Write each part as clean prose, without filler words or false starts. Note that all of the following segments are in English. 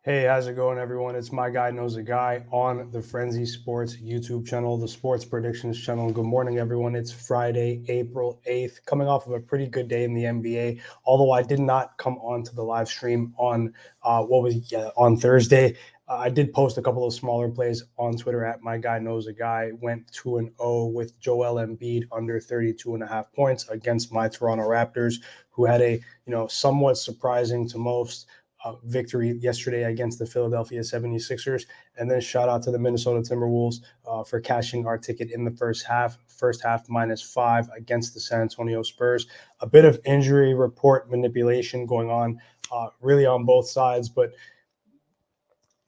Hey, how's it going, everyone? It's my guy knows a guy on the Frenzy Sports YouTube channel, the Sports Predictions channel. Good morning, everyone. It's Friday, April 8th, coming off of a pretty good day in the NBA. Although I did not come on to the live stream on on Thursday. I did post a couple of smaller plays on Twitter at my guy knows a guy. Went 2-0 with Joel Embiid under 32.5 points against my Toronto Raptors, who had a somewhat surprising to most victory yesterday against the Philadelphia 76ers. And then shout out to the Minnesota Timberwolves for cashing our ticket in the first half. First half -5 against the San Antonio Spurs. A bit of injury report manipulation going on really on both sides, but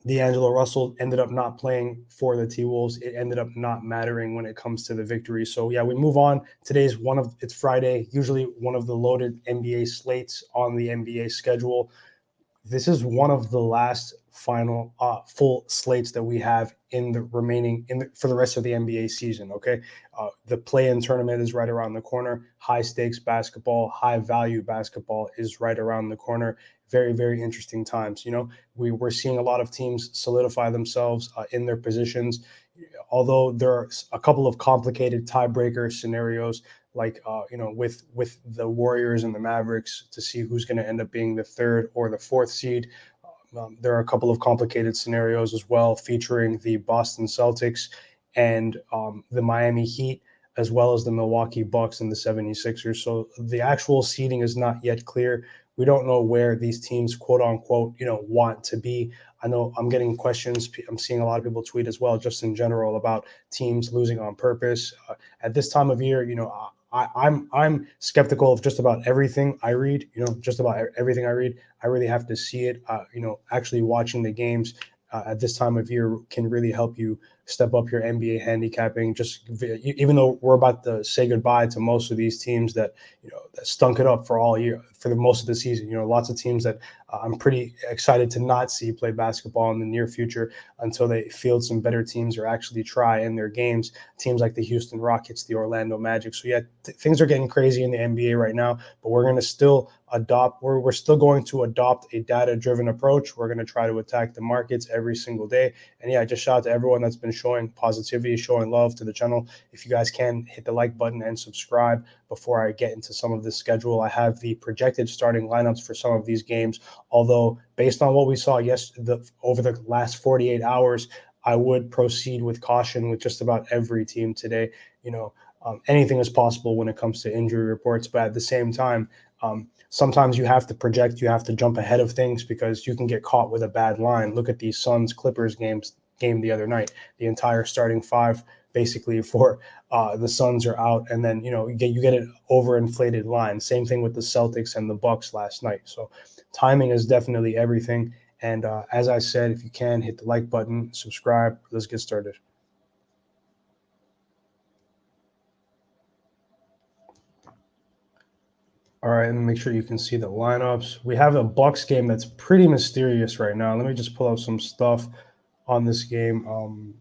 D'Angelo Russell ended up not playing for the T-Wolves. It ended up not mattering when it comes to the victory. So, yeah, we move on. It's Friday, usually one of the loaded NBA slates on the NBA schedule. This is one of the last final full slates that we have in the remaining for the rest of the NBA season. Okay, the play-in tournament is right around the corner. High stakes basketball, high value basketball is right around the corner. Very, very interesting times. We're seeing a lot of teams solidify themselves in their positions. Although there are a couple of complicated tiebreaker scenarios, like with the Warriors and the Mavericks, to see who's going to end up being the third or the fourth seed. There are a couple of complicated scenarios as well, featuring the Boston Celtics and the Miami Heat, as well as the Milwaukee Bucks and the 76ers. So the actual seeding is not yet clear. We don't know where these teams, quote unquote, want to be. I know I'm getting questions. I'm seeing a lot of people tweet as well, just in general, about teams losing on purpose. At this time of year, I'm skeptical of just about everything I read. Just about everything I read, I really have to see it. Actually watching the games at this time of year can really help you step up your NBA handicapping. Just even though we're about to say goodbye to most of these teams that that stunk it up for all year, for the most of the season. Lots of teams that I'm pretty excited to not see play basketball in the near future until they field some better teams or actually try in their games. Teams like the Houston Rockets, the Orlando Magic. So yeah, things are getting crazy in the NBA right now, but we're going to still adopt. We're still going to adopt a data-driven approach. We're going to try to attack the markets every single day. And yeah, just shout out to everyone that's been showing positivity, showing love to the channel. If you guys can, hit the like button and subscribe. Before I get into some of the schedule, I have the projected starting lineups for some of these games. Although, based on what we saw over the last 48 hours, I would proceed with caution with just about every team today. Anything is possible when it comes to injury reports, but at the same time, sometimes you have to project, you have to jump ahead of things because you can get caught with a bad line. Look at the Suns Clippers game the other night. The entire starting five basically for the Suns are out, and then you get an overinflated line. Same thing with the Celtics and the Bucks last night. So timing is definitely everything. And as I said, if you can, hit the like button, subscribe. Let's get started. All right, and make sure you can see the lineups. We have a Bucks game that's pretty mysterious right now. Let me just pull up some stuff on this game.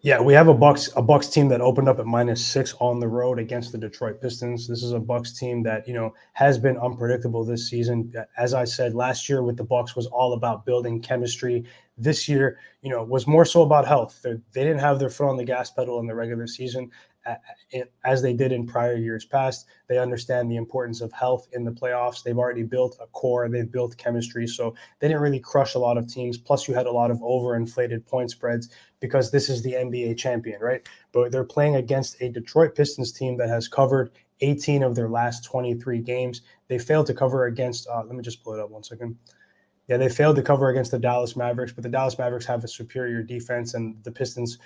Yeah, we have a Bucks team that opened up at -6 on the road against the Detroit Pistons. This is a Bucks team that has been unpredictable this season. As I said, last year with the Bucks was all about building chemistry. This year, was more so about health. They didn't have their foot on the gas pedal in the regular season as they did in prior years past. They understand the importance of health in the playoffs. They've already built a core. They've built chemistry. So they didn't really crush a lot of teams. Plus, you had a lot of overinflated point spreads because this is the NBA champion, right? But they're playing against a Detroit Pistons team that has covered 18 of their last 23 games. They failed to cover against, let me just pull it up one second. Yeah, they failed to cover against the Dallas Mavericks, but the Dallas Mavericks have a superior defense, and the Pistons,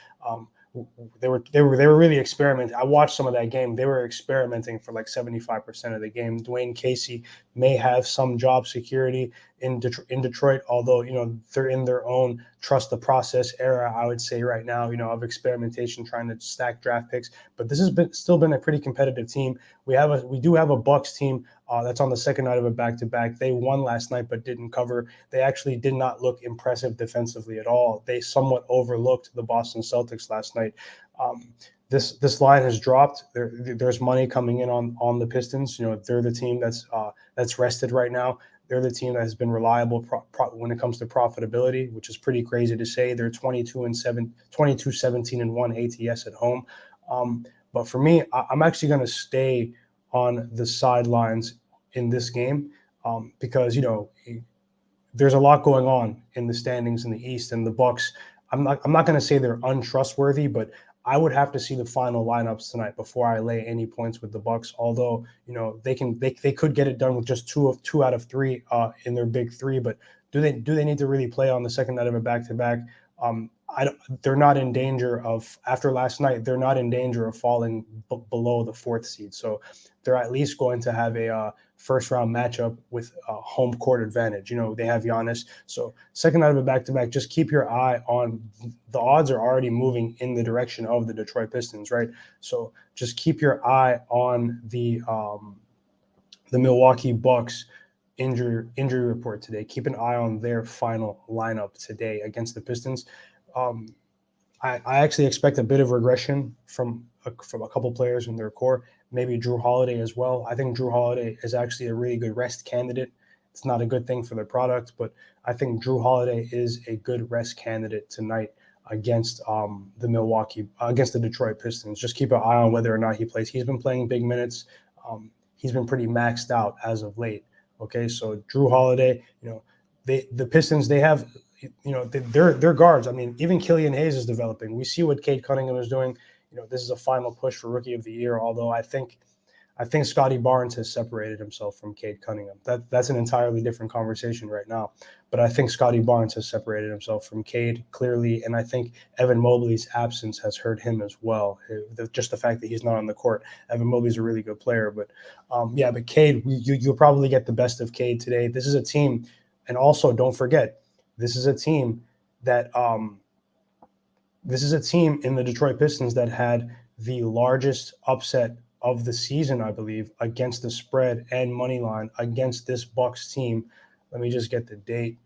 they were really experimenting. I watched some of that game. They were experimenting for like 75% of the game. Dwayne Casey may have some job security in Detroit, although they're in their own trust the process era, I would say right now, of experimentation, trying to stack draft picks. But this has still been a pretty competitive team. We do have a Bucks team that's on the second night of a back-to-back. They won last night but didn't cover. They actually did not look impressive defensively at all. They somewhat overlooked the Boston Celtics last night. This line has dropped. There's money coming in on the Pistons. They're the team that's rested right now. They're the team that has been reliable when it comes to profitability, which is pretty crazy to say. They're 22-17-1 ATS at home. But for me, I'm actually going to stay on the sidelines in this game because, there's a lot going on in the standings in the East, and the Bucks. I'm not going to say they're untrustworthy, but I would have to see the final lineups tonight before I lay any points with the Bucks. Although they could get it done with just two out of three in their big three, but do they need to really play on the second night of a back-to-back? They're not in danger of, after last night, they're not in danger of falling below the fourth seed. So they're at least going to have a first round matchup with home court advantage. They have Giannis. So second night of a back-to-back, just keep your eye on, the odds are already moving in the direction of the Detroit Pistons, right? So just keep your eye on the Milwaukee Bucks injury report today. Keep an eye on their final lineup today against the Pistons. I actually expect a bit of regression from a couple players in their core, maybe Drew Holiday as well. I think Drew Holiday is actually a really good rest candidate. It's not a good thing for their product, but I think Drew Holiday is a good rest candidate tonight against against the Detroit Pistons. Just keep an eye on whether or not he plays. He's been playing big minutes. He's been pretty maxed out as of late. Okay, so Drew Holiday, the Pistons, they have, they're guards. I mean, even Killian Hayes is developing. We see what Cade Cunningham is doing. This is a final push for Rookie of the Year, although I think Scotty Barnes has separated himself from Cade Cunningham. That's an entirely different conversation right now. But I think Scotty Barnes has separated himself from Cade clearly, and I think Evan Mobley's absence has hurt him as well. Just the fact that he's not on the court. Evan Mobley's a really good player, but but Cade, you'll probably get the best of Cade today. This is a team, and also don't forget, this is a team that this is a team in the Detroit Pistons that had the largest upset of the season, I believe, against the spread and money line against this Bucks team. Let me just get the date.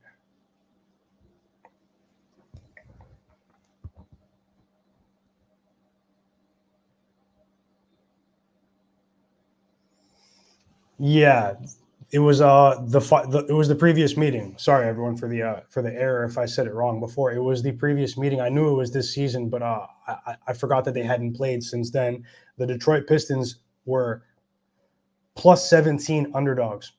Yeah, it was it was the previous meeting. Sorry everyone for the error if I said it wrong before. It was the previous meeting. I knew it was this season, but I forgot that they hadn't played since then. The Detroit Pistons were plus 17 underdogs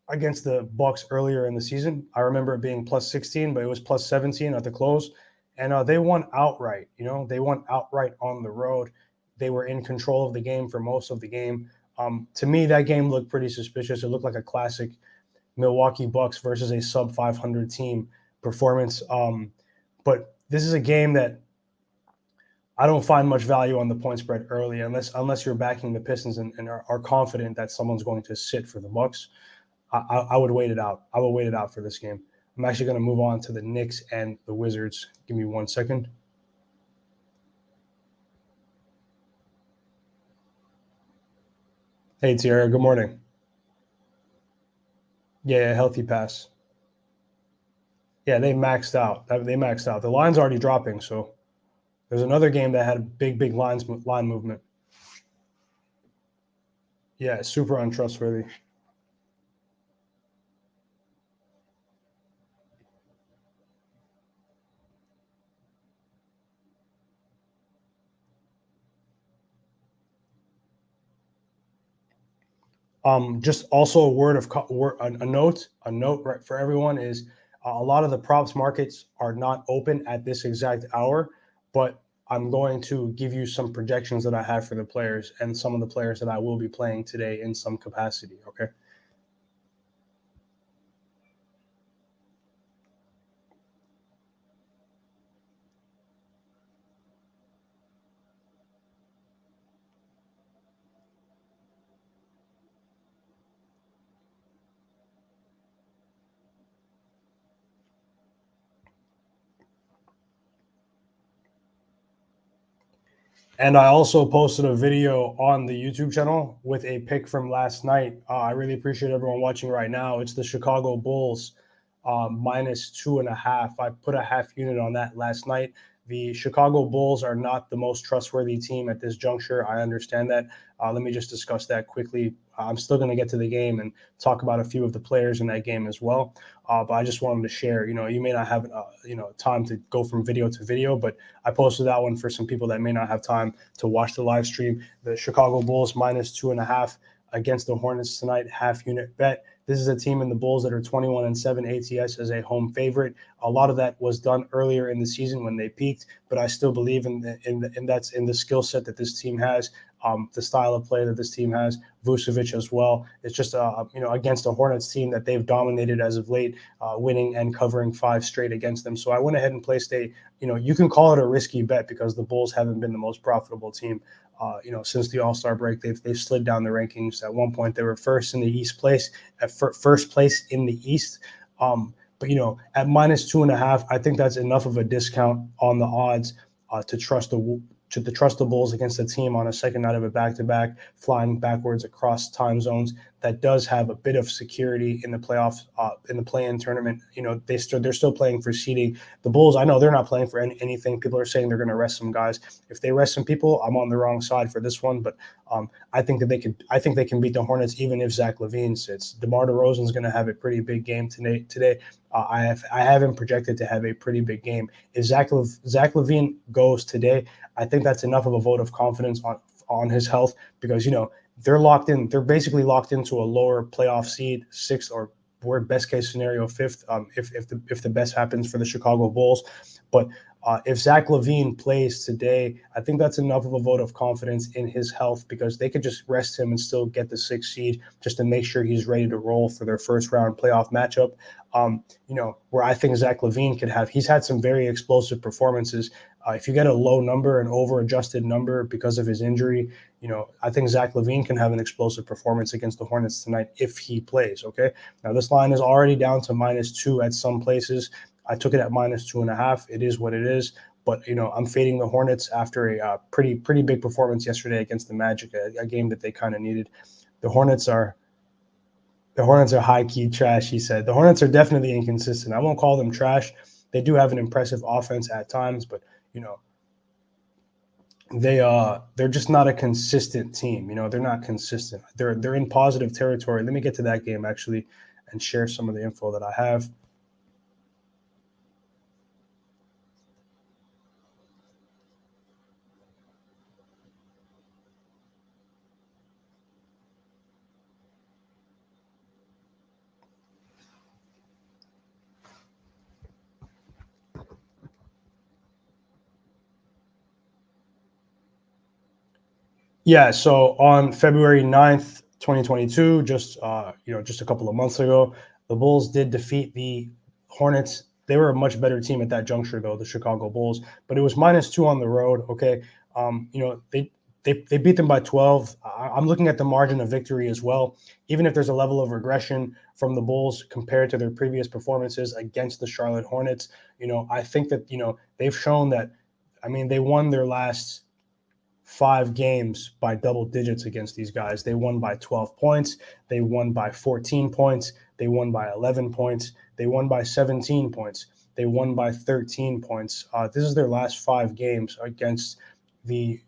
against the Bucks earlier in the season. I remember it being plus 16, but it was plus 17 at the close, and they won outright. They won outright on the road. They were in control of the game for most of the game. To me, that game looked pretty suspicious. It looked like a classic Milwaukee Bucks versus a sub 500 team performance. But this is a game that I don't find much value on the point spread early, unless you're backing the Pistons and are confident that someone's going to sit for the Bucks. I would wait it out. I will wait it out for this game. I'm actually going to move on to the Knicks and the Wizards. Give me 1 second. Hey, Tierra, good morning. Yeah, healthy pass. Yeah, they maxed out. The line's already dropping, so there's another game that had big line movement. Yeah, super untrustworthy. Just also a note right for everyone is a lot of the props markets are not open at this exact hour, but I'm going to give you some projections that I have for the players and some of the players that I will be playing today in some capacity. Okay. And I also posted a video on the YouTube channel with a pick from last night. I really appreciate everyone watching right now. It's the Chicago Bulls minus 2.5. I put a half unit on that last night. The Chicago Bulls are not the most trustworthy team at this juncture. I understand that. Let me just discuss that quickly. I'm still going to get to the game and talk about a few of the players in that game as well. But I just wanted to share, you may not have, time to go from video to video, but I posted that one for some people that may not have time to watch the live stream. The Chicago Bulls -2.5 against the Hornets tonight, half unit bet. This is a team in the Bulls that are 21-7 ATS as a home favorite. A lot of that was done earlier in the season when they peaked, but I still believe in the skill set that this team has, the style of play that this team has, Vucevic as well. It's just against a Hornets team that they've dominated as of late, winning and covering 5 straight against them. So I went ahead and placed you can call it a risky bet because the Bulls haven't been the most profitable team. Since the All-Star break, they've slid down the rankings. At one point, they were first in the first place in the East. But at -2.5, I think that's enough of a discount on the odds to trust the Bulls against a team on a second night of a back-to-back, flying backwards across time zones that does have a bit of security in the playoffs, in the play-in tournament. They're still playing for seeding. The Bulls, I know they're not playing for anything. People are saying they're going to rest some guys. If they rest some people, I'm on the wrong side for this one. But I think they can beat the Hornets even if Zach LaVine sits. DeMar DeRozan's going to have a pretty big game today. I have him projected to have a pretty big game. If Zach LaVine goes today, I think that's enough of a vote of confidence on his health because they're locked in. They're basically locked into a lower playoff seed, 6th or best case scenario 5th, if the best happens for the Chicago Bulls. But if Zach LaVine plays today, I think that's enough of a vote of confidence in his health because they could just rest him and still get the 6th seed just to make sure he's ready to roll for their first round playoff matchup. Where I think Zach LaVine he's had some very explosive performances. If you get a low number, an over-adjusted number because of his injury, I think Zach LaVine can have an explosive performance against the Hornets tonight if he plays, okay? Now, this line is already down to -2 at some places. I took it at -2.5. It is what it is. But, I'm fading the Hornets after a pretty big performance yesterday against the Magic, a game that they kind of needed. The Hornets are high-key trash, he said. The Hornets are definitely inconsistent. I won't call them trash. They do have an impressive offense at times, but, they're just not a consistent team. They're not consistent. They're in positive territory. Let me get to that game, actually, and share some of the info that I have. Yeah, so on February 9th, 2022, just a couple of months ago, the Bulls did defeat the Hornets. They were a much better team at that juncture, though, the Chicago Bulls, but it was -2 on the road. Okay, they beat them by 12. I'm looking at the margin of victory as well. Even if there's a level of regression from the Bulls compared to their previous performances against the Charlotte Hornets, I think that they've shown that. They won their last 5 games by double digits against these guys. They won by 12 points. They won by 14 points. They won by 11 points. They won by 17 points. They won by 13 points. This is their last 5 games against the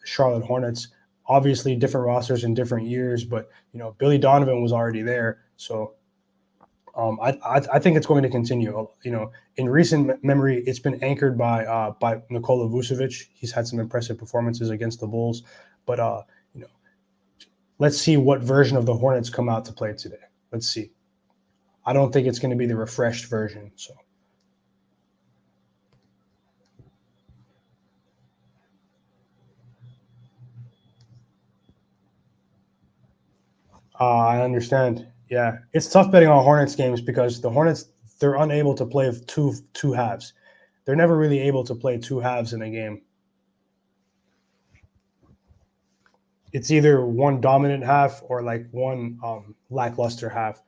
Charlotte Hornets. Obviously, different rosters in different years, but Billy Donovan was already there, so I think it's going to continue. In recent memory, it's been anchored by Nikola Vucevic. He's had some impressive performances against the Bulls, but let's see what version of the Hornets come out to play today. Let's see. I don't think it's going to be the refreshed version. So. I understand. Yeah, it's tough betting on Hornets games because the Hornets, they're unable to play two halves. They're never really able to play 2 halves in a game. It's either one dominant half or like one lackluster half.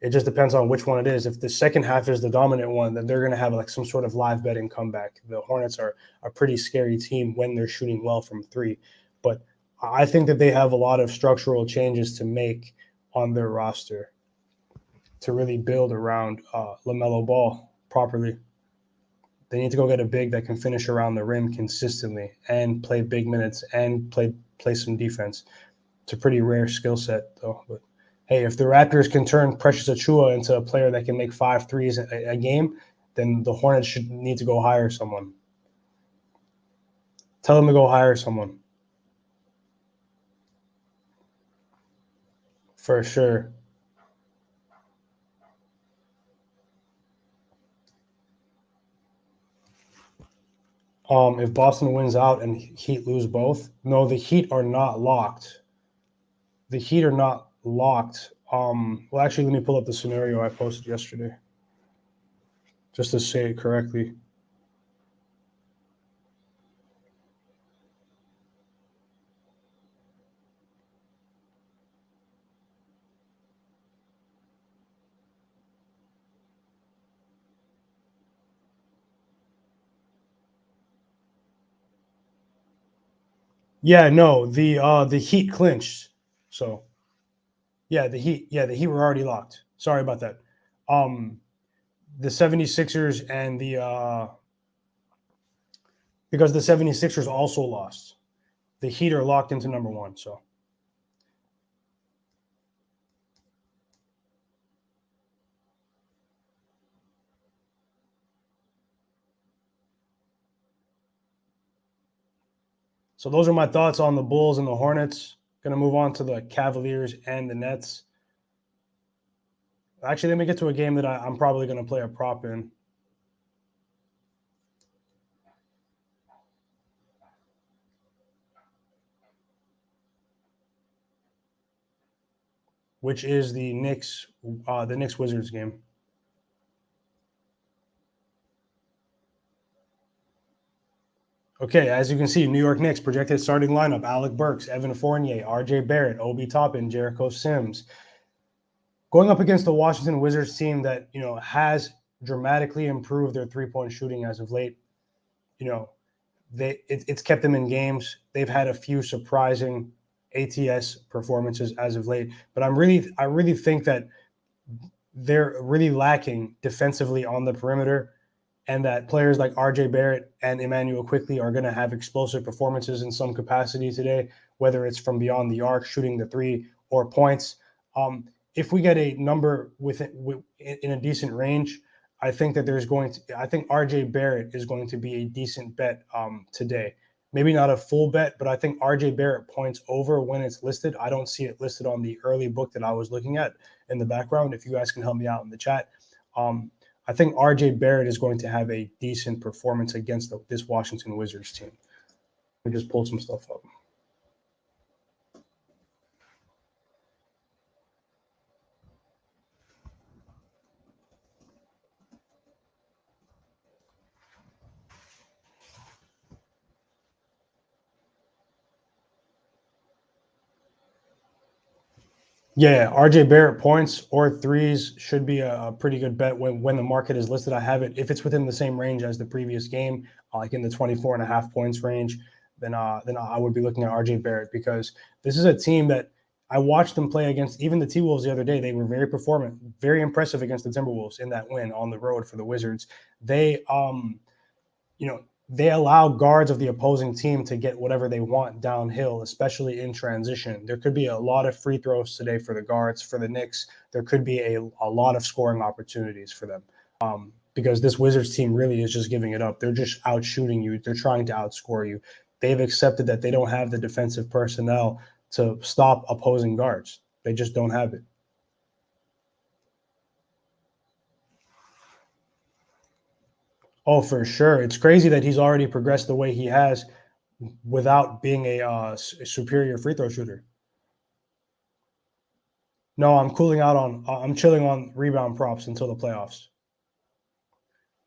It just depends on which one it is. If the second half is the dominant one, then they're going to have like some sort of live betting comeback. The Hornets are a pretty scary team when they're shooting well from 3. But I think that they have a lot of structural changes to make on their roster to really build around LaMelo Ball properly. They need to go get a big that can finish around the rim consistently and play big minutes and play some defense. It's a pretty rare skill set, though. But hey, if the Raptors can turn Precious Achiuwa into a player that can make 5 threes a game, then the Hornets should need to go hire someone. Tell them to go hire someone. For sure. If Boston wins out and Heat lose both, no, the Heat are not locked. The Heat are not locked. Well, actually, let me pull up the scenario I posted yesterday, just to say it correctly. Yeah, no, the Heat clinched. So the Heat were already locked. Sorry about that. Um, the 76ers and the because the 76ers also lost. The Heat are locked into number 1, so those are my thoughts on the Bulls and the Hornets. Going to move on to the Cavaliers and the Nets. Actually, let me get to a game that I'm probably going to play a prop in, which is the Knicks Wizards game. Okay, as you can see, New York Knicks projected starting lineup: Alec Burks, Evan Fournier, R.J. Barrett, Obi Toppin, Jericho Sims. Going up against the Washington Wizards team that has dramatically improved their 3-point shooting as of late. It's kept them in games. They've had a few surprising ATS performances as of late, but I really think that they're really lacking defensively on the perimeter, and that players like RJ Barrett and Emmanuel Quickley are going to have explosive performances in some capacity today, whether it's from beyond the arc, shooting the three, or points. If we get a number in a decent range, I think that I think RJ Barrett is going to be a decent bet today. Maybe not a full bet, but I think RJ Barrett points over when it's listed. I don't see it listed on the early book that I was looking at in the background. If you guys can help me out in the chat. I think RJ Barrett is going to have a decent performance against this Washington Wizards team. Let me just pull some stuff up. Yeah, RJ Barrett points or threes should be a pretty good bet when the market is listed. I have it. If it's within the same range as the previous game, like in the 24.5 points range, then I would be looking at RJ Barrett, because this is a team that I watched them play against even the T-Wolves the other day. They were very performant, very impressive against the Timberwolves in that win on the road for the Wizards. They they allow guards of the opposing team to get whatever they want downhill, especially in transition. There could be a lot of free throws today for the guards. For the Knicks, there could be a lot of scoring opportunities for them, because this Wizards team really is just giving it up. They're just out shooting you. They're trying to outscore you. They've accepted that they don't have the defensive personnel to stop opposing guards. They just don't have it. Oh, for sure. It's crazy that he's already progressed the way he has without being a superior free throw shooter. No, I'm cooling out on. I'm chilling on rebound props until the playoffs.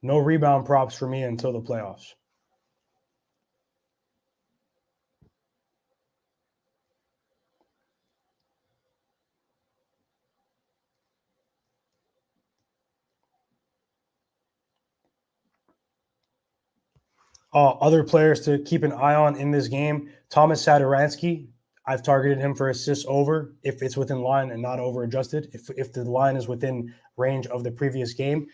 No rebound props for me until the playoffs. Other players to keep an eye on in this game: Thomas Satoransky. I've targeted him for assists over if it's within line and not over adjusted. If the line is within range of the previous game,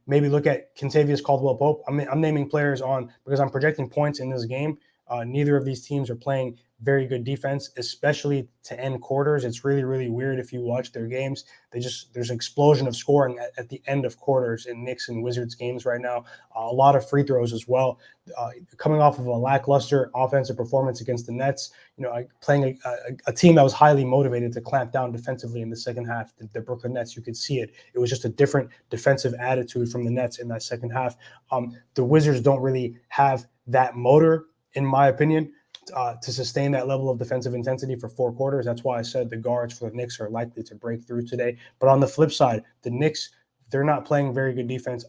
Maybe look at Kentavious Caldwell-Pope. I'm naming players on because I'm projecting points in this game. Neither of these teams are playing very good defense, especially to end quarters. It's really, really weird if you watch their games. There's an explosion of scoring at the end of quarters in Knicks and Wizards games right now. A lot of free throws as well. Coming off of a lackluster offensive performance against the Nets, playing a team that was highly motivated to clamp down defensively in the second half, the Brooklyn Nets, you could see it. It was just a different defensive attitude from the Nets in that second half. The Wizards don't really have that motor, in my opinion, to sustain that level of defensive intensity for 4 quarters. That's why I said the guards for the Knicks are likely to break through today. But on the flip side, the Knicks, they're not playing very good defense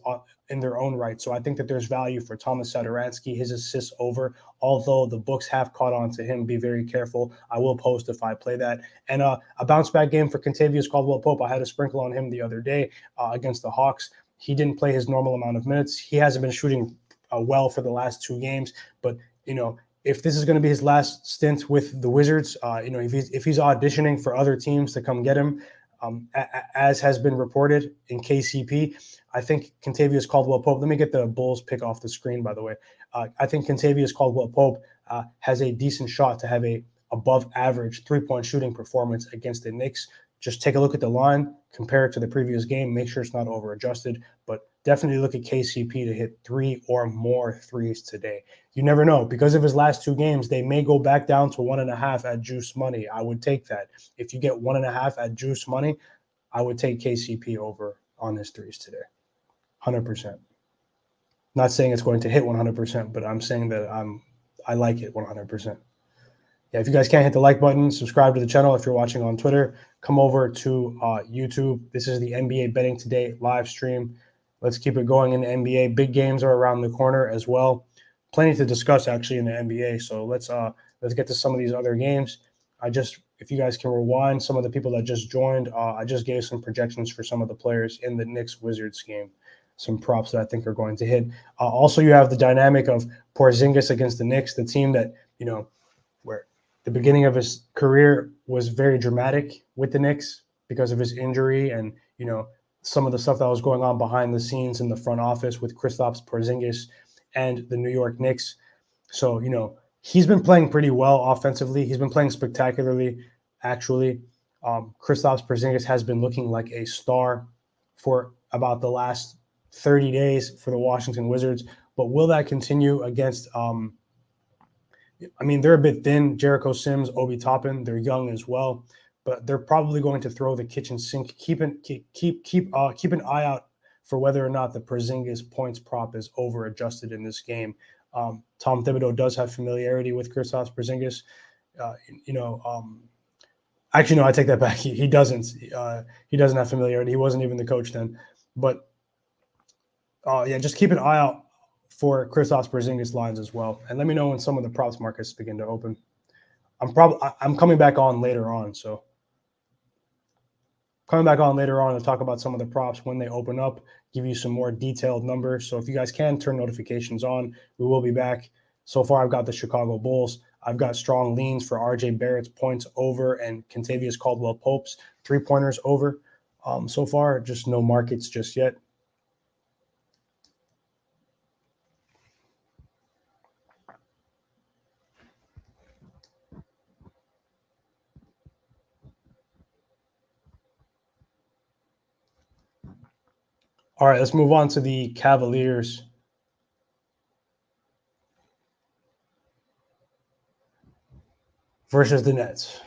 in their own right. So I think that there's value for Thomas Satoransky, his assists over, although the books have caught on to him. Be very careful. I will post if I play that. And a bounce back game for Kentavious Caldwell-Pope. I had a sprinkle on him the other day against the Hawks. He didn't play his normal amount of minutes. He hasn't been shooting well for the last 2 games, but if this is going to be his last stint with the Wizards, if he's auditioning for other teams to come get him, as has been reported in KCP, I think Kentavious Caldwell-Pope. Let me get the Bulls pick off the screen, by the way. I think Kentavious Caldwell-Pope has a decent shot to have a above average 3-point shooting performance against the Knicks. Just take a look at the line, compare it to the previous game, make sure it's not over adjusted, but definitely look at KCP to hit 3 or more threes today. You never know. Because of his last 2 games, they may go back down to 1.5 at juice money. I would take that. If you get 1.5 at juice money, I would take KCP over on his threes today. 100%. Not saying it's going to hit 100%, but I'm saying that I like it 100%. Yeah, if you guys can't hit the like button, subscribe to the channel. If you're watching on Twitter, come over to YouTube. This is the NBA Betting Today live stream. Let's keep it going in the NBA. Big games are around the corner as well. Plenty to discuss actually in the NBA. So let's get to some of these other games. If you guys can rewind, some of the people that just joined, I just gave some projections for some of the players in the Knicks-Wizards game. Some props that I think are going to hit. Also, you have the dynamic of Porzingis against the Knicks, the team that, where the beginning of his career was very dramatic with the Knicks because of his injury and, some of the stuff that was going on behind the scenes in the front office with Kristaps Porzingis and the New York Knicks. So, he's been playing pretty well offensively. He's been playing spectacularly, actually. Kristaps Porzingis has been looking like a star for about the last 30 days for the Washington Wizards. But will that continue against they're a bit thin. Jericho Sims, Obi Toppin, they're young as well, but they're probably going to throw the kitchen sink. Keep an eye out for whether or not the Porzingis points prop is over adjusted in this game. Tom Thibodeau does have familiarity with Kristaps Porzingis. Actually, no, I take that back. He doesn't. He doesn't have familiarity. He wasn't even the coach then. But just keep an eye out for Kristaps Porzingis lines as well, and let me know when some of the props markets begin to open. I'm coming back on later on, so coming back on later on to talk about some of the props when they open up, give you some more detailed numbers. So if you guys can turn notifications on, we will be back. So far, I've got the Chicago Bulls. I've got strong leans for RJ Barrett's points over and Kentavious Caldwell-Pope's 3-pointers over. So far, just no markets just yet. All right, let's move on to the Cavaliers versus the Nets.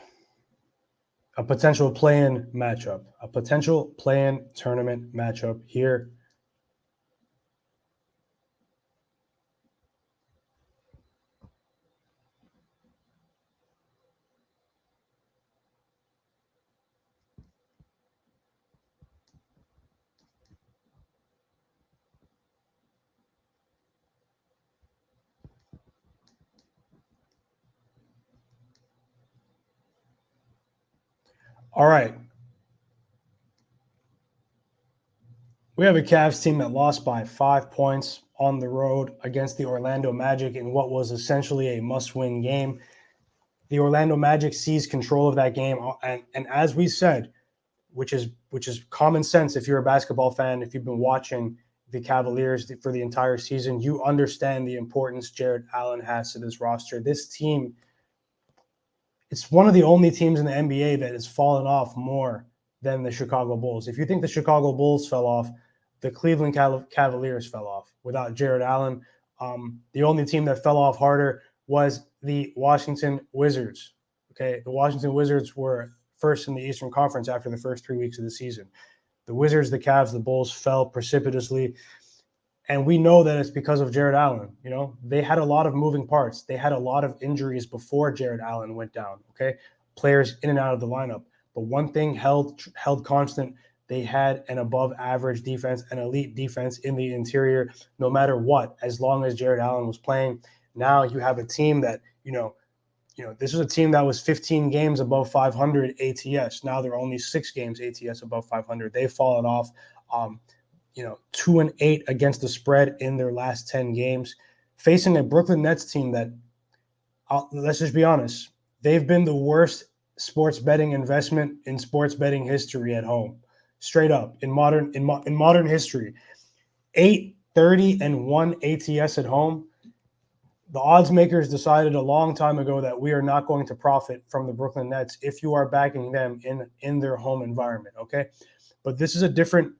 A potential play-in matchup, a potential play-in tournament matchup here. All right. We have a Cavs team that lost by 5 points on the road against the Orlando Magic in what was essentially a must-win game. The Orlando Magic seized control of that game. And as we said, which is common sense. If you're a basketball fan, if you've been watching the Cavaliers for the entire season, you understand the importance Jared Allen has to this roster. This team, it's one of the only teams in the NBA that has fallen off more than the Chicago Bulls. If you think the Chicago Bulls fell off, the Cleveland Cavaliers fell off without Jared Allen. The only team that fell off harder was the Washington Wizards. Okay, the Washington Wizards were first in the Eastern Conference after the first 3 weeks of the season. The Wizards, the Cavs, the Bulls fell precipitously. And we know that it's because of Jared Allen. You know, they had a lot of moving parts. They had a lot of injuries before Jared Allen went down. Okay, players in and out of the lineup. But one thing held constant: they had an above-average defense, an elite defense in the interior, no matter what. As long as Jared Allen was playing, now you have a team that this was a team that was 15 games above 500 ATS. Now they're only 6 games ATS above 500. They've fallen off. 2-8 against the spread in their last 10 games, facing a Brooklyn Nets team that, let's just be honest, they've been the worst sports betting investment in sports betting history at home, straight up in modern history. 8-30-1 ATS at home. The odds makers decided a long time ago that we are not going to profit from the Brooklyn Nets if you are backing them in their home environment. Okay, but this is a different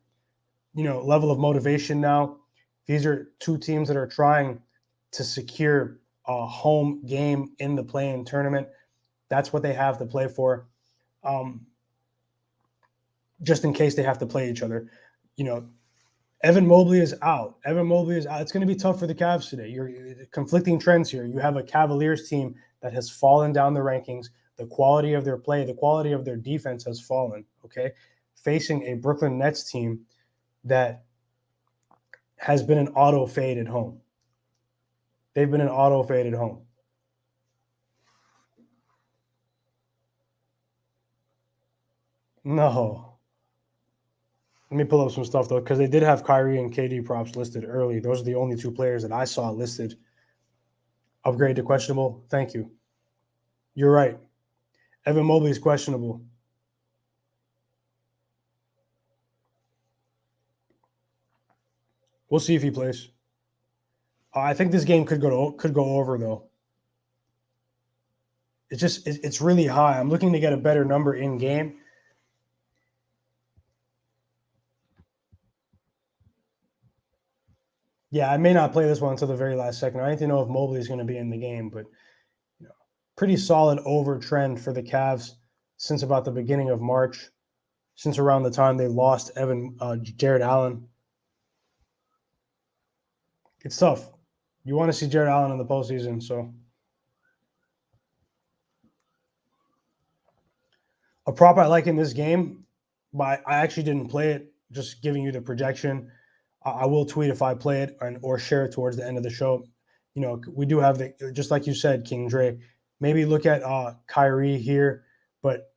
level of motivation now. These are two teams that are trying to secure a home game in the play-in tournament. That's what they have to play for. Just in case they have to play each other. Evan Mobley is out. It's going to be tough for the Cavs today. You're conflicting trends here. You have a Cavaliers team that has fallen down the rankings. The quality of their play, the quality of their defense has fallen, okay? Facing a Brooklyn Nets team that has been an auto fade at home. They've been an auto fade at home. No. Let me pull up some stuff, though, because they did have Kyrie and KD props listed early. Those are the only 2 players that I saw listed. Upgrade to questionable. Thank you. You're right. Evan Mobley is questionable. We'll see if he plays. I think this game could go over, though. It's really high. I'm looking to get a better number in game. Yeah, I may not play this one until the very last second. I need to know if Mobley is going to be in the game, but pretty solid over trend for the Cavs since about the beginning of March, since around the time they lost Jared Allen. It's tough. You want to see Jared Allen in the postseason, so. A prop I like in this game, but I actually didn't play it, just giving you the projection. I will tweet if I play it or share it towards the end of the show. We do have just like you said, King Dre, maybe look at Kyrie here, but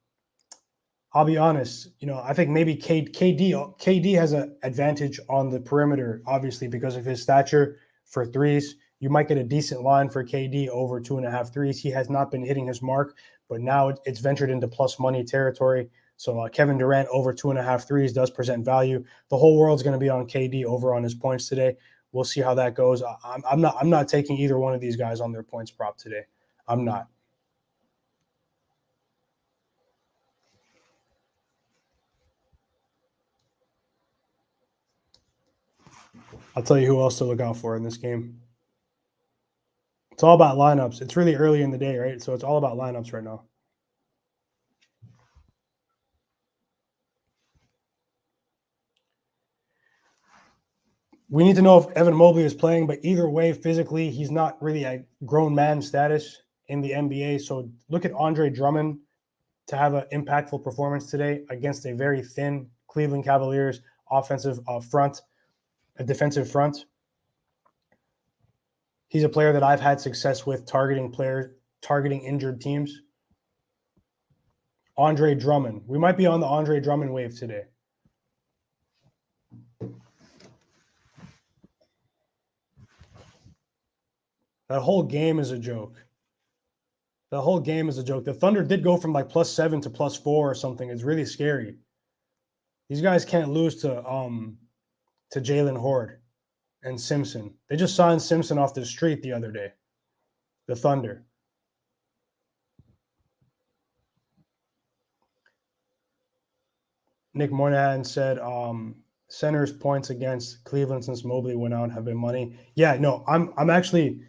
I'll be honest, I think maybe KD has an advantage on the perimeter, obviously, because of his stature for threes. You might get a decent line for KD over 2.5 threes. He has not been hitting his mark, but now it's ventured into plus money territory. So Kevin Durant over 2.5 threes does present value. The whole world's going to be on KD over on his points today. We'll see how that goes. I'm not taking either one of these guys on their points prop today. I'm not. I'll tell you who else to look out for in this game. It's all about lineups. It's really early in the day, right? So it's all about lineups right now. We need to know if Evan Mobley is playing, but either way, physically, he's not really a grown man status in the NBA. So look at Andre Drummond to have an impactful performance today against a very thin Cleveland Cavaliers offensive front, a defensive front. He's a player that I've had success with targeting injured teams. Andre Drummond. We might be on the Andre Drummond wave today. That whole game is a joke. The whole game is a joke. The Thunder did go from like +7 to +4 or something. It's really scary. These guys can't lose to Jalen Horde and Simpson. They just signed Simpson off the street the other day. The Thunder. Nick Moynihan said center's points against Cleveland since Mobley went out have been money. Yeah, no, I'm actually.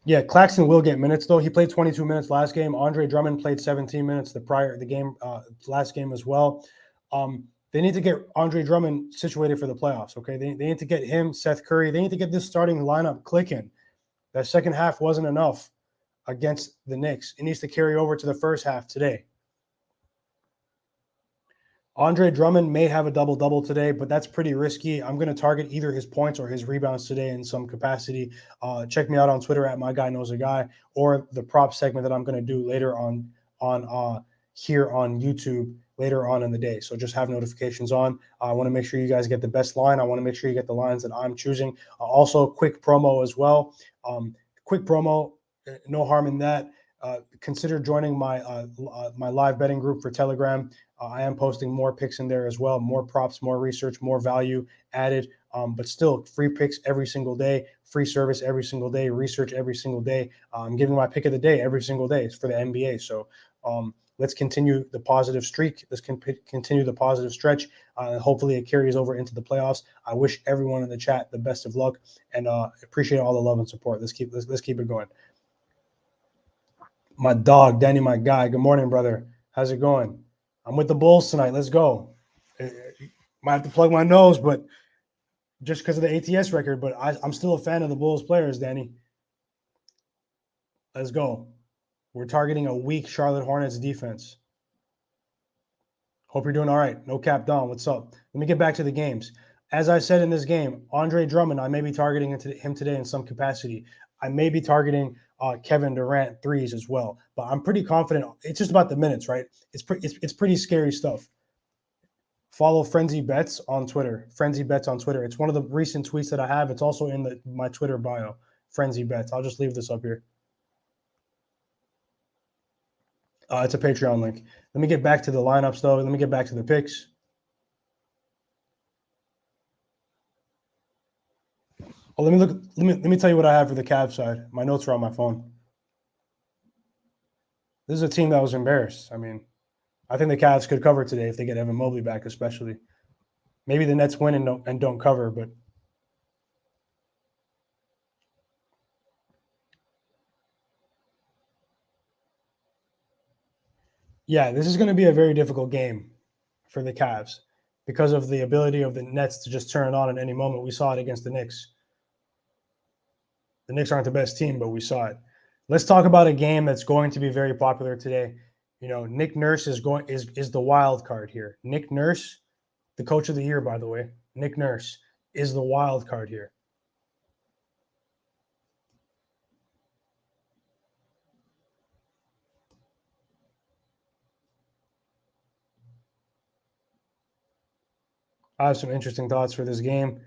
Yeah, Claxton will get minutes though. He played 22 minutes last game. Andre Drummond played 17 minutes last game as well. They need to get Andre Drummond situated for the playoffs. Okay, they need to get him, Seth Curry. They need to get this starting lineup clicking. That second half wasn't enough against the Knicks. It needs to carry over to the first half today. Andre Drummond may have a double-double today, but that's pretty risky. I'm going to target either his points or his rebounds today in some capacity. Check me out on Twitter at MyGuyKnowsAGuy, or the prop segment that I'm going to do later on here on YouTube later on in the day. So just have notifications on. I want to make sure you guys get the best line. I want to make sure you get the lines that I'm choosing. Also, quick promo as well. Quick promo, no harm in that. Consider joining my my live betting group for Telegram. I am posting more picks in there as well, more props, more research, more value added, but still free picks every single day, free service every single day, research every single day. I'm giving my pick of the day every single day for the NBA. So let's continue the positive streak. Let's continue the positive stretch. Hopefully it carries over into the playoffs. I wish everyone in the chat the best of luck, and appreciate all the love and support. Let's keep it going. My dog, Danny, my guy. Good morning, brother. How's it going? I'm with the Bulls tonight. Let's go. Might have to plug my nose, but just because of the ATS record, but I'm still a fan of the Bulls players, Danny. Let's go. We're targeting a weak Charlotte Hornets defense. Hope you're doing all right. No cap, Don. What's up? Let me get back to the games. As I said in this game, Andre Drummond, I may be targeting him today in some capacity. I may be targeting Kevin Durant threes as well, but I'm pretty confident. It's just about the minutes, right? It's pretty scary stuff. Follow Frenzy Bets on Twitter. Frenzy Bets on Twitter. It's one of the recent tweets that I have. It's also in my Twitter bio. Frenzy Bets. I'll just leave this up here. It's a Patreon link. Let me get back to the lineups though. Let me get back to the picks. Oh, let me tell you what I have for the Cavs side. My notes are on my phone. This is a team that was embarrassed. I mean, I think the Cavs could cover today if they get Evan Mobley back, especially. Maybe the Nets win and don't cover, but yeah, this is going to be a very difficult game for the Cavs because of the ability of the Nets to just turn it on at any moment. We saw it against the Knicks. The Knicks aren't the best team, but we saw it. Let's talk about a game that's going to be very popular today. You know, Nick Nurse is the wild card here. Nick Nurse, the coach of the year, by the way. Nick Nurse is the wild card here. I have some interesting thoughts for this game.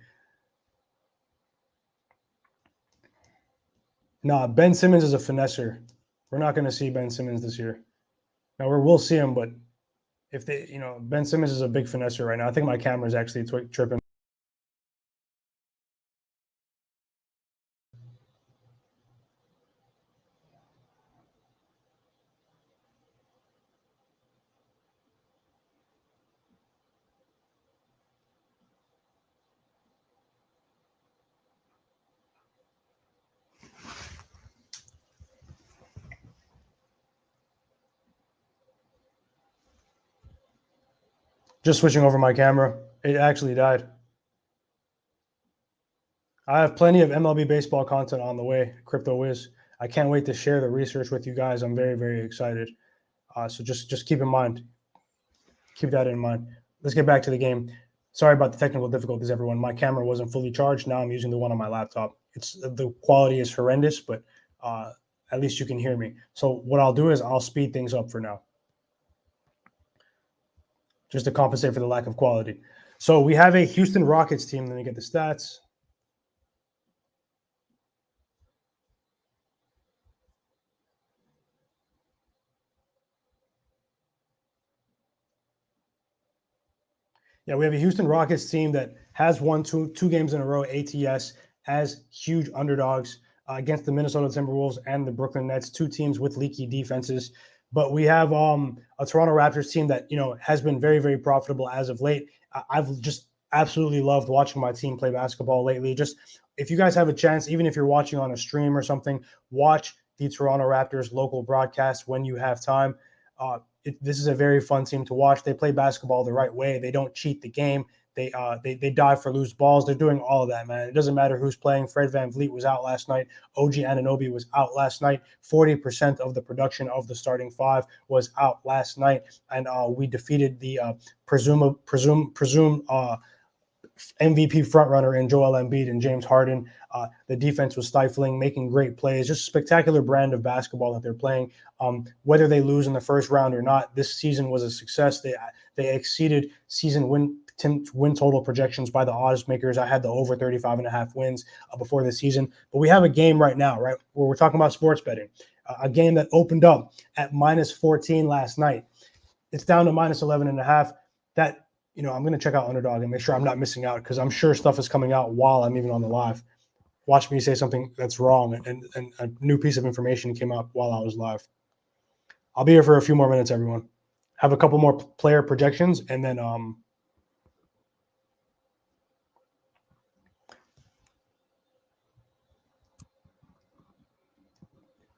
Nah, Ben Simmons is a finesser. We're not going to see Ben Simmons this year. Now we'll see him, but if they, Ben Simmons is a big finesser right now. I think my camera is actually tripping. Just switching over my camera. It actually died. I have plenty of MLB baseball content on the way, Crypto Wiz. I can't wait to share the research with you guys. I'm very, very excited. So just keep that in mind. Let's get back to the game. Sorry about the technical difficulties, everyone. My camera wasn't fully charged. Now I'm using the one on my laptop. The quality is horrendous, but at least you can hear me. So what I'll do is I'll speed things up for now, just to compensate for the lack of quality. So we have a Houston Rockets team. Let me get the stats. Yeah, we have a Houston Rockets team that has won two games in a row, ATS, as huge underdogs against the Minnesota Timberwolves and the Brooklyn Nets, two teams with leaky defenses. But we have a Toronto Raptors team that, has been very, very profitable as of late. I've just absolutely loved watching my team play basketball lately. Just if you guys have a chance, even if you're watching on a stream or something, watch the Toronto Raptors local broadcast when you have time. This is a very fun team to watch. They play basketball the right way. They don't cheat the game. They dive for loose balls. They're doing all of that, man. It doesn't matter who's playing. Fred VanVleet was out last night. OG Anunoby was out last night. 40% of the production of the starting five was out last night, and we defeated the presumed MVP frontrunner in Joel Embiid and James Harden. The defense was stifling, making great plays. Just a spectacular brand of basketball that they're playing. Whether they lose in the first round or not, this season was a success. They exceeded season win total projections by the odds makers. I had the over 35.5 wins before the season. But we have a game right now, right, where we're talking about sports betting. A game that opened up at -14 last night. It's down to -11.5. That, I'm going to check out Underdog and make sure I'm not missing out, because I'm sure stuff is coming out while I'm even on the live. Watch me say something that's wrong, and a new piece of information came out while I was live. I'll be here for a few more minutes, everyone. Have a couple more player projections, and then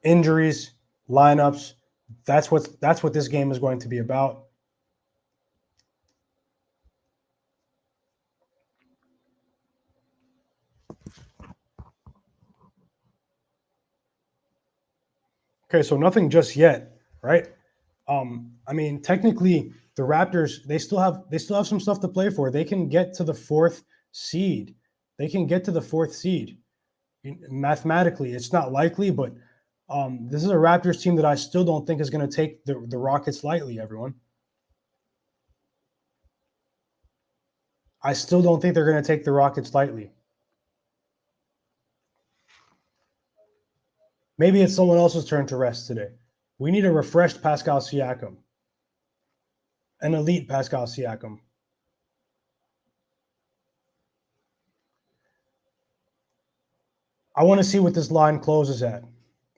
injuries, lineups. That's what this game is going to be about. Okay, so nothing just yet, right? I mean, technically, the Raptors, they still have some stuff to play for. They can get to the fourth seed. Mathematically, it's not likely, but this is a Raptors team that I still don't think is going to take the Rockets lightly, everyone. I still don't think they're going to take the Rockets lightly. Maybe it's someone else's turn to rest today. We need a refreshed Pascal Siakam, an elite Pascal Siakam. I want to see what this line closes at.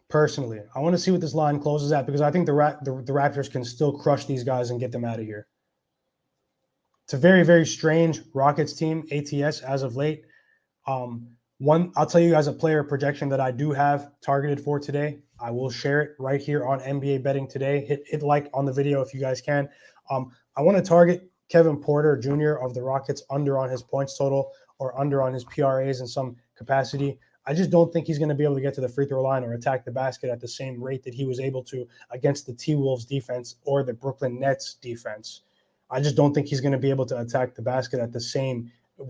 Personally, I want to see what this line closes at, because I think the Raptors can still crush these guys and get them out of here. It's a very, very strange Rockets team, ATS, as of late. I'll tell you guys a player projection that I do have targeted for today. I will share it right here on NBA Betting Today. Hit like on the video if you guys can. I want to target Kevin Porter Jr. of the Rockets under on his points total or under on his PRAs in some capacity. I just don't think he's going to be able to get to the free throw line or attack the basket at the same rate that he was able to against the T-Wolves defense or the Brooklyn Nets defense. I just don't think he's going to be able to attack the basket with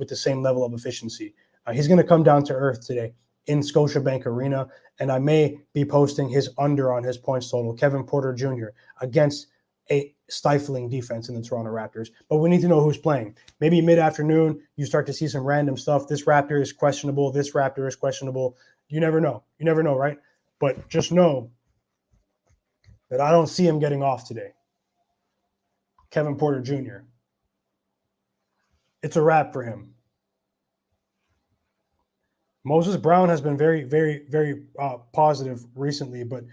the same level of efficiency. He's going to come down to earth today in Scotiabank Arena, and I may be posting his under on his points total, Kevin Porter Jr., against a stifling defense in the Toronto Raptors. But we need to know who's playing. Maybe mid-afternoon, you start to see some random stuff. This Raptor is questionable. This Raptor is questionable. You never know. You never know, right? But just know that I don't see him getting off today. Kevin Porter Jr. It's a wrap for him. Moses Brown has been very, very, very positive recently, but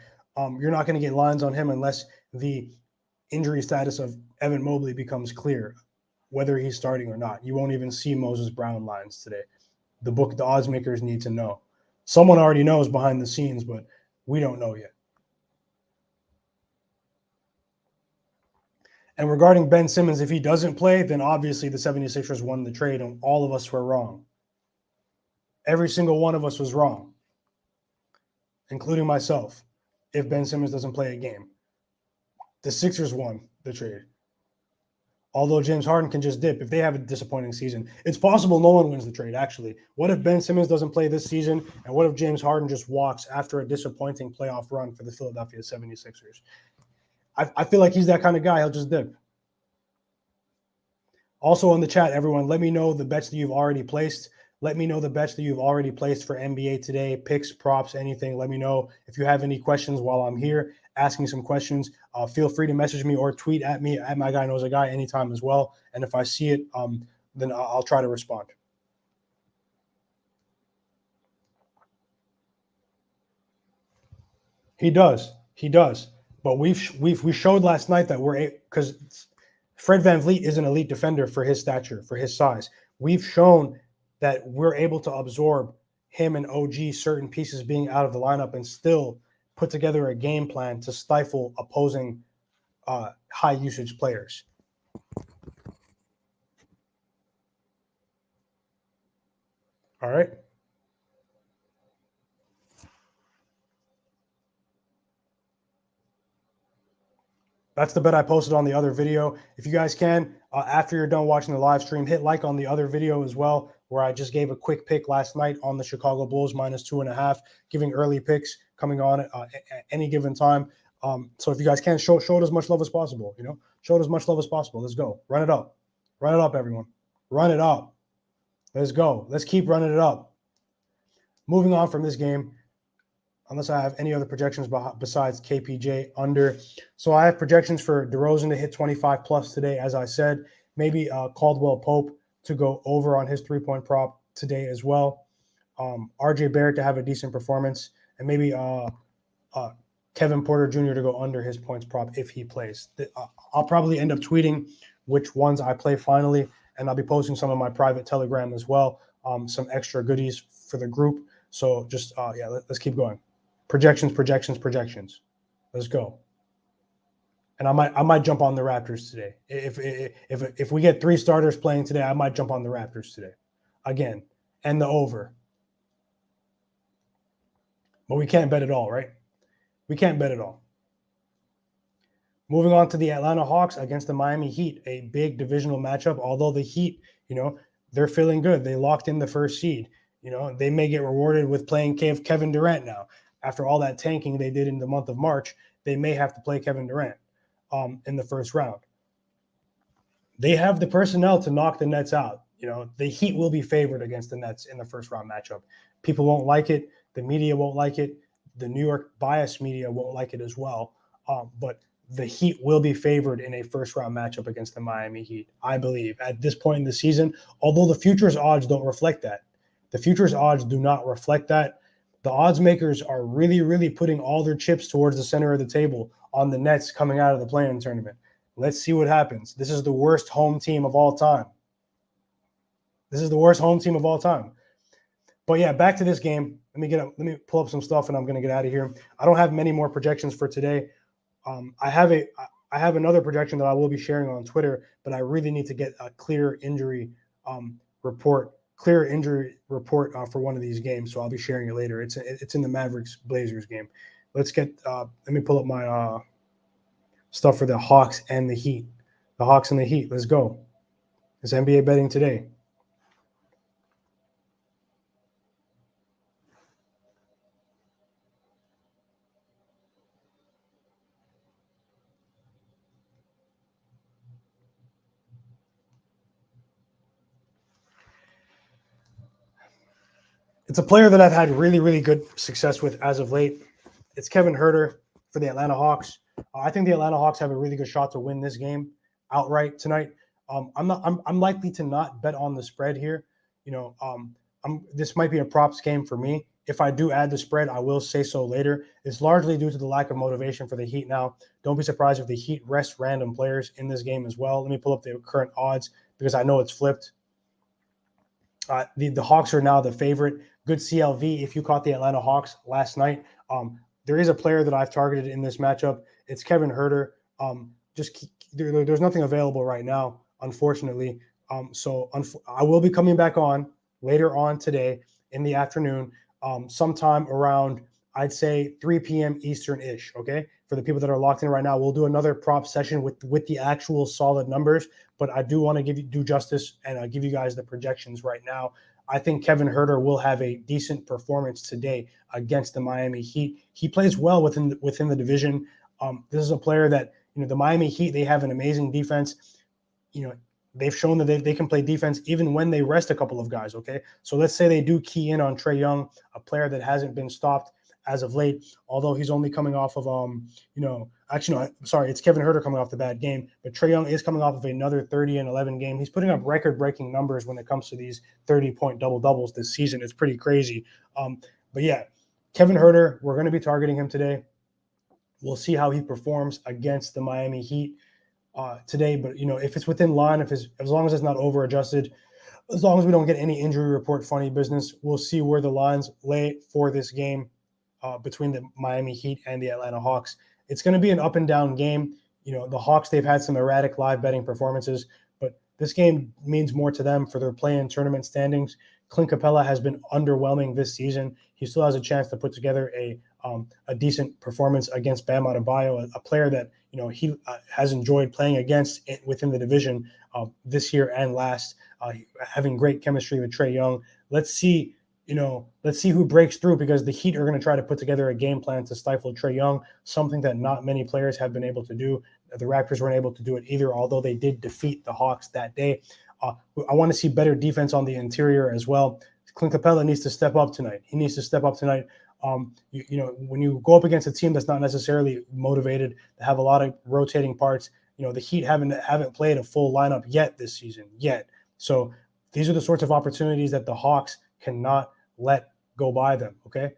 you're not going to get lines on him unless the injury status of Evan Mobley becomes clear, whether he's starting or not. You won't even see Moses Brown lines today. The odds makers need to know. Someone already knows behind the scenes, but we don't know yet. And regarding Ben Simmons, if he doesn't play, then obviously the 76ers won the trade, and all of us were wrong. Every single one of us was wrong, including myself, if Ben Simmons doesn't play a game. The Sixers won the trade. Although James Harden can just dip if they have a disappointing season. It's possible no one wins the trade, actually. What if Ben Simmons doesn't play this season, and what if James Harden just walks after a disappointing playoff run for the Philadelphia 76ers? I feel like he's that kind of guy. He'll just dip. Also in the chat, everyone, let me know the bets that you've already placed. Let me know the bets that you've already placed for NBA today, picks, props, anything. Let me know if you have any questions while I'm here. ask me some questions, feel free to message me or tweet at me at My Guy Knows a Guy anytime as well. And if I see it, then I'll try to respond. He does. But we showed last night that because Fred VanVleet is an elite defender for his stature, for his size. We've shown that we're able to absorb him and OG certain pieces being out of the lineup and still put together a game plan to stifle opposing high usage players. All right. That's the bet I posted on the other video. If you guys can, after you're done watching the live stream, hit like on the other video as well, where I just gave a quick pick last night on the Chicago Bulls -2.5, giving early picks coming on at any given time. So if you guys can, show it as much love as possible. Show it as much love as possible. Let's go. Run it up, everyone. Run it up. Let's go. Let's keep running it up. Moving on from this game. Unless I have any other projections besides KPJ under. So I have projections for DeRozan to hit 25 plus today, as I said. Maybe Caldwell Pope to go over on his three-point prop today as well. RJ Barrett to have a decent performance. And maybe Kevin Porter Jr. to go under his points prop if he plays. I'll probably end up tweeting which ones I play finally. And I'll be posting some of my private Telegram as well. Some extra goodies for the group. So just, let's keep going. Projections. Let's go. And I might jump on the Raptors today. If we get 3 starters playing today, I might jump on the Raptors today. Again, and the over. But we can't bet it all, right? We can't bet it all. Moving on to the Atlanta Hawks against the Miami Heat, a big divisional matchup. Although the Heat, they're feeling good. They locked in the first seed. They may get rewarded with playing Kevin Durant now. After all that tanking they did in the month of March, they may have to play Kevin Durant in the first round. They have the personnel to knock the Nets out. The Heat will be favored against the Nets in the first round matchup. People won't like it. The media won't like it. The New York bias media won't like it as well. But the Heat will be favored in a first round matchup against the Miami Heat, I believe, at this point in the season, although the futures odds don't reflect that. The futures odds do not reflect that. The odds makers are really, really putting all their chips towards the center of the table on the Nets coming out of the play-in tournament. Let's see what happens. This is the worst home team of all time. But yeah, back to this game. Let me pull up some stuff and I'm going to get out of here. I don't have many more projections for today. I have another projection that I will be sharing on Twitter, but I really need to get a clear injury report for one of these games, so I'll be sharing it later. It's in the Mavericks Blazers game. Let's get let me pull up my stuff for the Hawks and the Heat. The Hawks and the Heat. Let's go. It's NBA betting today. It's a player that I've had really, really good success with as of late. It's Kevin Huerter for the Atlanta Hawks. I think the Atlanta Hawks have a really good shot to win this game outright tonight. I'm likely to not bet on the spread here. This might be a props game for me. If I do add the spread, I will say so later. It's largely due to the lack of motivation for the Heat now. Don't be surprised if the Heat rest random players in this game as well. Let me pull up the current odds because I know it's flipped. The Hawks are now the favorite. Good CLV if you caught the Atlanta Hawks last night. There is a player that I've targeted in this matchup. It's Kevin Huerter. There's nothing available right now, unfortunately. I will be coming back on later on today in the afternoon, sometime around, I'd say 3 p.m. Eastern-ish, okay? For the people that are locked in right now, we'll do another prop session with the actual solid numbers, but I do want to do justice and give you guys the projections right now. I think Kevin Huerter will have a decent performance today against the Miami Heat. He plays well within the division. This is a player that, the Miami Heat, they have an amazing defense. They've shown that they can play defense even when they rest a couple of guys, okay? So let's say they do key in on Trae Young, a player that hasn't been stopped as of late, although he's only coming off of actually no, sorry, it's Kevin Huerter coming off the bad game, but Trae Young is coming off of another 30 and 11 game. He's putting up record-breaking numbers when it comes to these 30-point double-doubles this season. It's pretty crazy. But yeah, Kevin Huerter, we're going to be targeting him today. We'll see how he performs against the Miami Heat today. But, if it's within line, as long as it's not over-adjusted, as long as we don't get any injury report funny business, we'll see where the lines lay for this game between the Miami Heat and the Atlanta Hawks. It's going to be an up and down game. The Hawks, they've had some erratic live betting performances, but this game means more to them for their play-in tournament standings. Clint Capella has been underwhelming this season. He still has a chance to put together a decent performance against Bam Adebayo, a player that he has enjoyed playing against within the division this year and last, having great chemistry with Trae Young. Let's see who breaks through, because the Heat are going to try to put together a game plan to stifle Trae Young, something that not many players have been able to do. The Raptors weren't able to do it either, although they did defeat the Hawks that day. I want to see better defense on the interior as well. Clint Capella needs to step up tonight. He needs to step up tonight. When you go up against a team that's not necessarily motivated, they have a lot of rotating parts. The Heat haven't played a full lineup yet this season yet. So these are the sorts of opportunities that the Hawks cannot let go by them. Okay.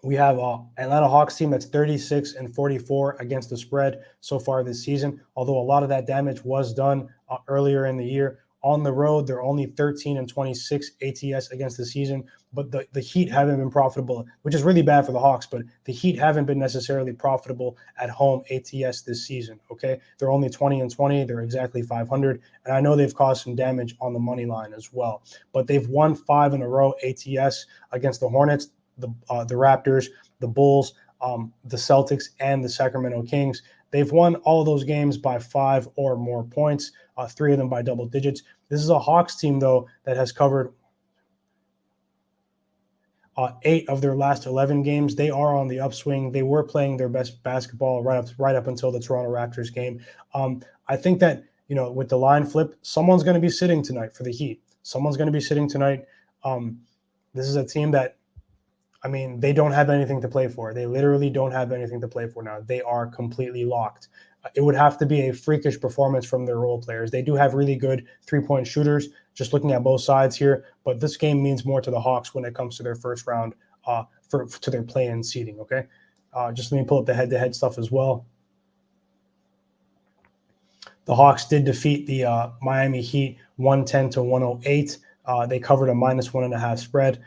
We have Atlanta Hawks team that's 36-44 against the spread so far this season, although a lot of that damage was done earlier in the year. On the road, they're only 13-26 ATS against the season, but the Heat haven't been profitable, which is really bad for the Hawks, but the Heat haven't been necessarily profitable at home ATS this season, okay? They're only 20-20. They're exactly 500, and I know they've caused some damage on the money line as well, but they've won 5 in a row ATS against the Hornets, the Raptors, the Bulls, the Celtics, and the Sacramento Kings. They've won all of those games by 5 or more points, 3 of them by double digits. This is a Hawks team, though, that has covered 8 of their last 11 games. They are on the upswing. They were playing their best basketball right up until the Toronto Raptors game. I think that, with the line flip, someone's going to be sitting tonight for the Heat. Someone's going to be sitting tonight. This is a team that, they don't have anything to play for. They literally don't have anything to play for now. They are completely locked. It would have to be a freakish performance from their role players. They do have really good three-point shooters, just looking at both sides here, but this game means more to the Hawks when it comes to their first round to their play-in seeding, okay? Just let me pull up the head-to-head stuff as well. The Hawks did defeat the Miami Heat 110-108. They covered a -1.5 spread.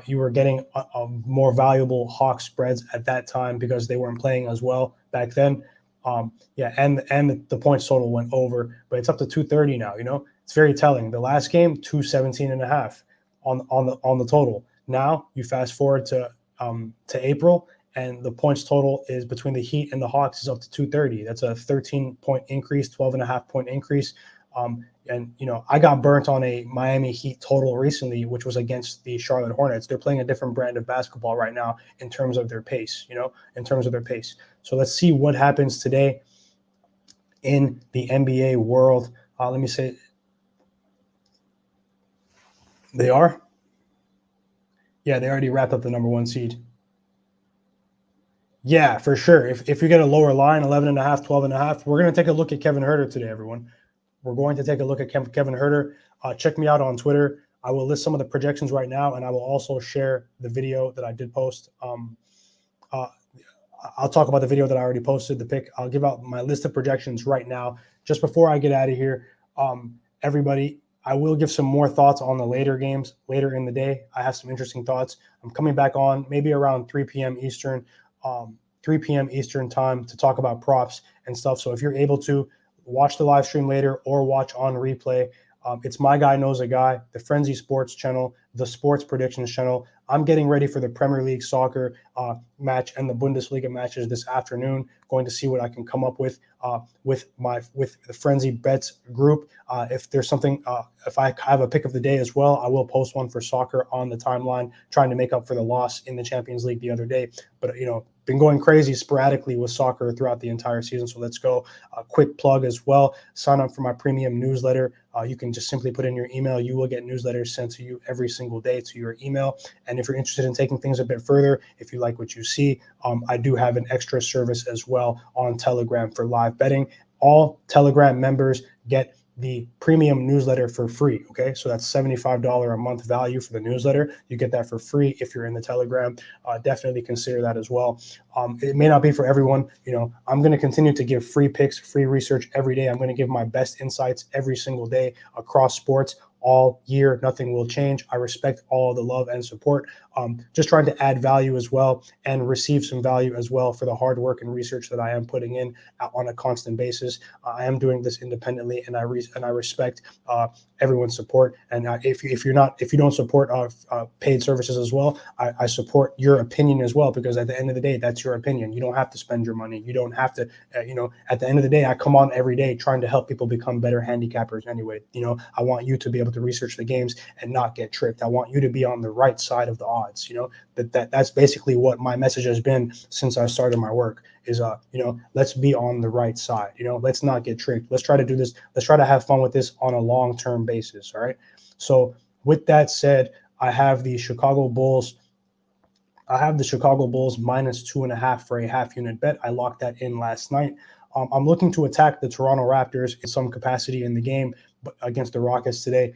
You were getting a more valuable Hawks spreads at that time because they weren't playing as well back then. And the points total went over, but it's up to 230 now. It's very telling. The last game, 217.5 on the total. Now you fast forward to April, and the points total is between the Heat and the Hawks is up to 230. That's a 13-point increase, 12.5-point increase. I got burnt on a Miami Heat total recently, which was against the Charlotte Hornets. They're playing a different brand of basketball right now in terms of their pace, So let's see what happens today in the NBA world. Let me say they are. Yeah, they already wrapped up the number 1 seed. Yeah, for sure. If you get a lower line, 11.5, 12.5, we're going to take a look at Kevin Huerter today, everyone. We're going to take a look at Kevin Huerter. Check me out on Twitter. I will list some of the projections right now, and I will also share the video that I did post. I'll talk about the video that I already posted, the pick. I'll give out my list of projections right now. Just before I get out of here, everybody, I will give some more thoughts on the later games later in the day. I have some interesting thoughts. I'm coming back on maybe around 3 p.m. Eastern, 3 p.m. Eastern time to talk about props and stuff. So if you're able to, watch the live stream later or watch on replay. It's My Guy Knows a Guy, the Frenzy Sports channel, the Sports Predictions channel. I'm getting ready for the Premier League soccer. match and the Bundesliga matches this afternoon. Going to see what I can come up with the Frenzy Bets group. If there's something, if I have a pick of the day as well, I will post one for soccer on the timeline, trying to make up for the loss in the Champions League the other day. But been going crazy sporadically with soccer throughout the entire season. So let's go. A quick plug as well. Sign up for my premium newsletter. You can just simply put in your email. You will get newsletters sent to you every single day to your email. And if you're interested in taking things a bit further, if you like what you see, I do have an extra service as well on Telegram for live betting. All Telegram members get the premium newsletter for free. Okay, so that's $75 a month value for the newsletter. You get that for free if you're in the Telegram. Definitely consider that as well. It may not be for everyone. I'm going to continue to give free picks, free research every day. I'm going to give my best insights every single day across sports all year. Nothing will change. I respect all the love and support. Just trying to add value as well and receive some value as well for the hard work and research that I am putting in on a constant basis. I am doing this independently, and I respect everyone's support. And if you don't support paid services as well, I support your opinion as well, because at the end of the day, that's your opinion. You don't have to spend your money. You don't have to. At the end of the day, I come on every day trying to help people become better handicappers. Anyway, I want you to be able to research the games and not get tricked. I want you to be on the right side of the odds. That's basically what my message has been since I started my work is, let's be on the right side. Let's not get tricked. Let's try to do this. Let's try to have fun with this on a long-term basis. All right. So with that said, I have the Chicago Bulls -2.5 for a half unit bet. I locked that in last night. I'm looking to attack the Toronto Raptors in some capacity in the game against the Rockets today.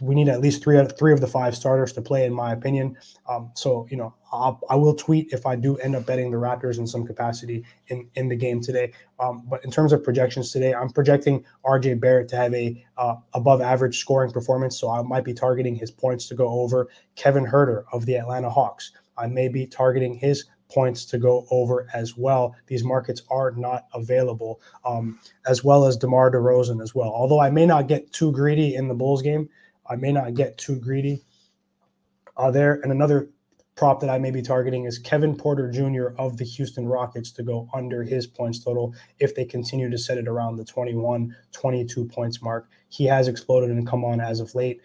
We need at least three of the 5 starters to play, in my opinion. I will tweet if I do end up betting the Raptors in some capacity in the game today. But in terms of projections today, I'm projecting RJ Barrett to have a above average scoring performance. So I might be targeting his points to go over. Kevin Huerter of the Atlanta Hawks, I may be targeting his points to go over as well. These markets are not available, as well as DeMar DeRozan as well. Although I may not get too greedy in the Bulls game. There. And another prop that I may be targeting is Kevin Porter Jr. of the Houston Rockets to go under his points total if they continue to set it around the 21, 22 points mark. He has exploded and come on as of late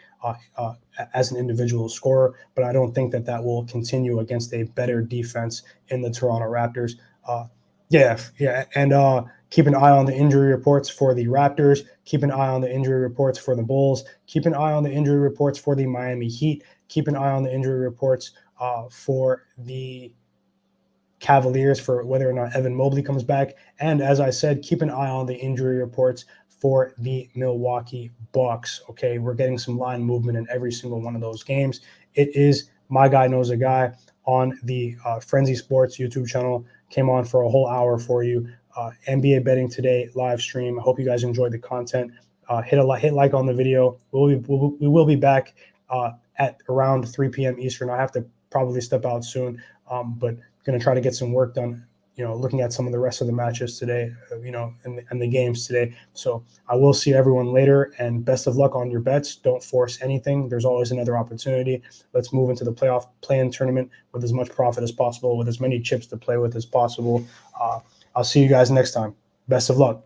as an individual scorer, but I don't think that will continue against a better defense in the Toronto Raptors. And keep an eye on the injury reports for the Raptors. Keep an eye on the injury reports for the Bulls. Keep an eye on the injury reports for the Miami Heat. Keep an eye on the injury reports for the Cavaliers, for whether or not Evan Mobley comes back. And as I said, keep an eye on the injury reports for the Milwaukee Bucks. Okay, we're getting some line movement in every single one of those games. It is My Guy Knows a Guy on the Frenzy Sports YouTube channel. Came on for a whole hour for you. NBA betting today live stream. I hope you guys enjoyed the content. Hit like on the video. We will be back at around 3 p.m. Eastern. I have to probably step out soon, but going to try to get some work done, looking at some of the rest of the matches today, and the games today. So I will see everyone later, and best of luck on your bets. Don't force anything. There's always another opportunity. Let's move into the playoff play-in tournament with as much profit as possible, with as many chips to play with as possible. I'll see you guys next time. Best of luck.